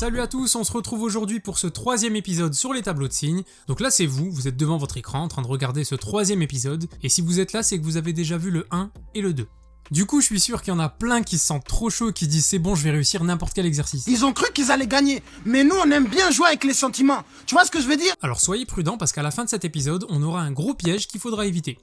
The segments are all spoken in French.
Salut à tous, on se retrouve aujourd'hui pour ce troisième épisode sur les tableaux de signes. Donc là c'est vous êtes devant votre écran en train de regarder ce troisième épisode, et si vous êtes là c'est que vous avez déjà vu le 1 et le 2. Du coup je suis sûr qu'il y en a plein qui se sentent trop chauds, qui disent c'est bon je vais réussir n'importe quel exercice. Ils ont cru qu'ils allaient gagner, mais nous on aime bien jouer avec les sentiments, tu vois ce que je veux dire? Alors soyez prudents parce qu'à la fin de cet épisode on aura un gros piège qu'il faudra éviter.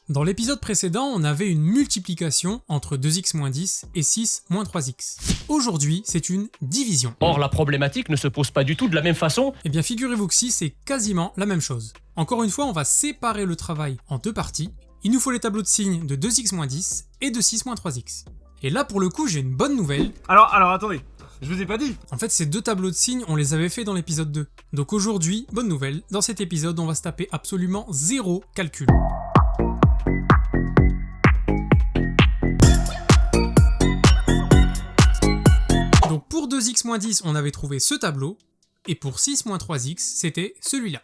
Dans l'épisode précédent, on avait une multiplication entre 2x-10 et 6-3x. Aujourd'hui, c'est une division. Or, la problématique ne se pose pas du tout de la même façon. Eh bien, figurez-vous que si, c'est quasiment la même chose. Encore une fois, on va séparer le travail en deux parties. Il nous faut les tableaux de signes de 2x-10 et de 6-3x. Et là, pour le coup, j'ai une bonne nouvelle. Alors attendez, je vous ai pas dit. En fait, ces deux tableaux de signes, on les avait fait dans l'épisode 2. Donc aujourd'hui, bonne nouvelle, dans cet épisode, on va se taper absolument zéro calcul. Donc pour 2x-10, on avait trouvé ce tableau, et pour 6-3x, c'était celui-là.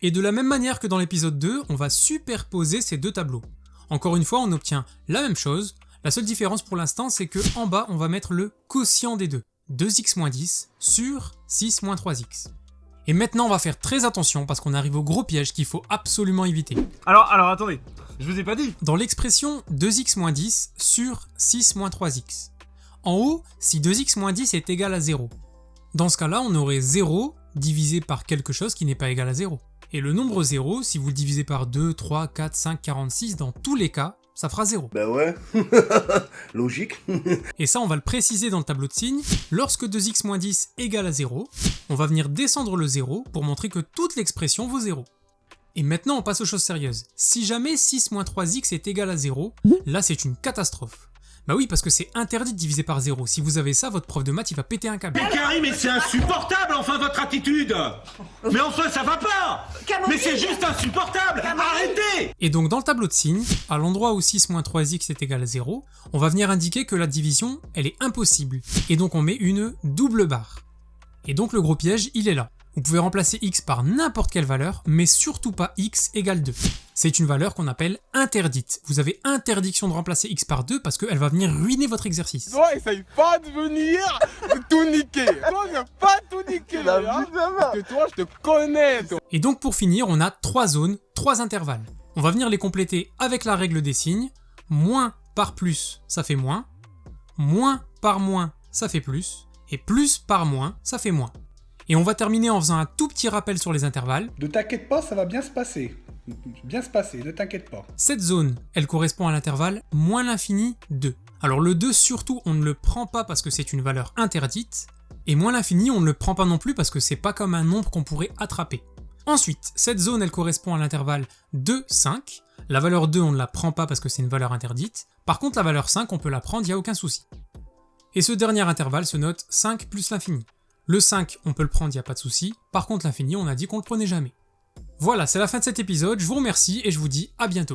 Et de la même manière que dans l'épisode 2, on va superposer ces deux tableaux. Encore une fois, on obtient la même chose, la seule différence pour l'instant, c'est que en bas, on va mettre le quotient des deux. 2x-10 sur 6-3x. Et maintenant, on va faire très attention parce qu'on arrive au gros piège qu'il faut absolument éviter. Alors attendez, je vous ai pas dit. Dans l'expression 2x-10 sur 6-3x. En haut, si 2x-10 est égal à 0. Dans ce cas-là, on aurait 0 divisé par quelque chose qui n'est pas égal à 0. Et le nombre 0, si vous le divisez par 2, 3, 4, 5, 46, dans tous les cas, ça fera 0. Bah ouais, logique. Et ça, on va le préciser dans le tableau de signes. Lorsque 2x-10 égale à 0, on va venir descendre le 0 pour montrer que toute l'expression vaut 0. Et maintenant, on passe aux choses sérieuses. Si jamais 6-3x est égal à 0, là c'est une catastrophe. Bah oui, parce que c'est interdit de diviser par 0. Si vous avez ça, votre prof de maths, il va péter un câble. Mais Karim, mais c'est insupportable, enfin, votre attitude. Mais enfin, ça va pas. Mais c'est juste insupportable. Arrêtez. Et donc, dans le tableau de signes, à l'endroit où 6-3x est égal à 0, on va venir indiquer que la division, elle est impossible. Et donc, on met une double barre. Et donc, le gros piège, il est là. Vous pouvez remplacer x par n'importe quelle valeur, mais surtout pas x égale 2. C'est une valeur qu'on appelle interdite. Vous avez interdiction de remplacer x par 2 parce qu'elle va venir ruiner votre exercice. Toi, essaye pas de venir tout niquer. Toi, viens pas tout niquer. Parce que toi, je te connais, toi. Et donc pour finir, on a 3 zones, 3 intervalles. On va venir les compléter avec la règle des signes. Moins par plus, ça fait moins. Moins par moins, ça fait plus. Et plus par moins, ça fait moins. Et on va terminer en faisant un tout petit rappel sur les intervalles. Ne t'inquiète pas, ça va bien se passer. Ne t'inquiète pas. Cette zone, elle correspond à l'intervalle moins l'infini 2. Alors le 2 surtout, on ne le prend pas parce que c'est une valeur interdite. Et moins l'infini, on ne le prend pas non plus parce que c'est pas comme un nombre qu'on pourrait attraper. Ensuite, cette zone, elle correspond à l'intervalle 2, 5. La valeur 2, on ne la prend pas parce que c'est une valeur interdite. Par contre, la valeur 5, on peut la prendre, il n'y a aucun souci. Et ce dernier intervalle se note 5 plus l'infini. Le 5, on peut le prendre, il n'y a pas de souci. Par contre, l'infini, on a dit qu'on le prenait jamais. Voilà, c'est la fin de cet épisode. Je vous remercie et je vous dis à bientôt.